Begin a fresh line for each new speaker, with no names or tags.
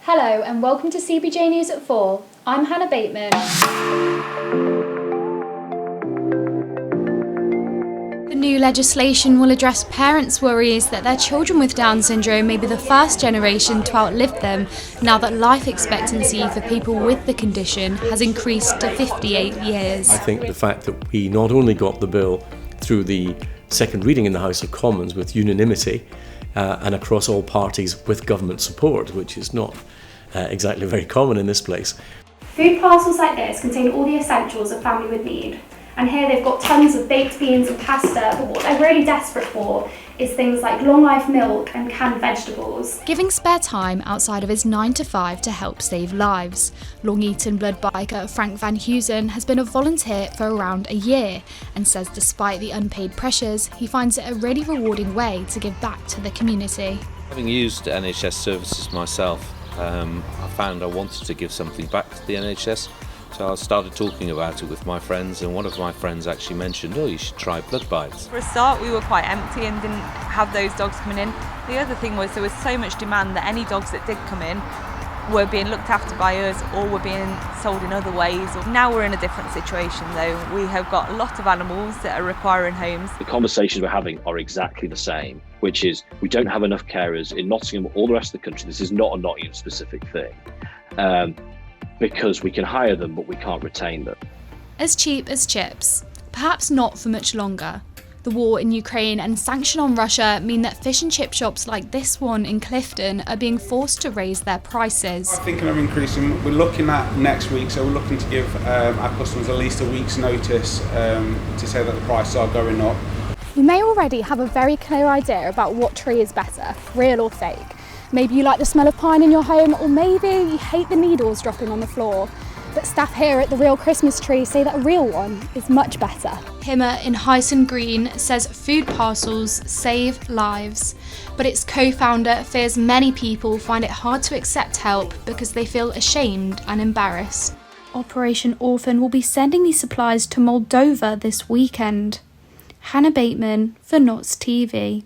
Hello and welcome to CBJ News at 4. I'm Hannah Bateman. The new legislation will address parents' worries that their children with Down syndrome may be the first generation to outlive them, now that life expectancy for people with the condition has increased to 58 years.
I think the fact that we not only got the bill through the second reading in the House of Commons with unanimity and across all parties with government support, which is not exactly very common in this place.
Food parcels like this contain all the essentials a family would need. And here they've got tons of baked beans and pasta, but what they're really desperate for is things like long life milk and canned vegetables. Giving spare time outside of his 9 to 5 to help save lives. Long Eaton blood biker Frank van Heusen has been a volunteer for around a year and says despite the unpaid pressures, he finds it a really rewarding way to give back to the community.
Having used NHS services myself, I found I wanted to give something back to the NHS. So I started talking about it with my friends, and one of my friends actually mentioned, oh, you should try blood bites.
For a start, we were quite empty and didn't have those dogs coming in. The other thing was there was so much demand that any dogs that did come in were being looked after by us or were being sold in other ways. Now we're in a different situation though. We have got a lot of animals that are requiring homes.
The conversations we're having are exactly the same, which is we don't have enough carers in Nottingham or the rest of the country. This is not a Nottingham specific thing. Because we can hire them, but we can't retain them.
As cheap as chips. Perhaps not for much longer. The war in Ukraine and sanction on Russia mean that fish and chip shops like this one in Clifton are being forced to raise their prices.
I'm thinking of increasing. We're looking at next week, so we're looking to give our customers at least a week's notice to say that the prices are going up.
You may already have a very clear idea about what tree is better, real or fake. Maybe you like the smell of pine in your home, or maybe you hate the needles dropping on the floor. But staff here at the Real Christmas Tree say that a real one is much better. Himmer in Hyson Green says food parcels save lives, but its co-founder fears many people find it hard to accept help because they feel ashamed and embarrassed. Operation Orphan will be sending these supplies to Moldova this weekend. Hannah Bateman for Notts TV.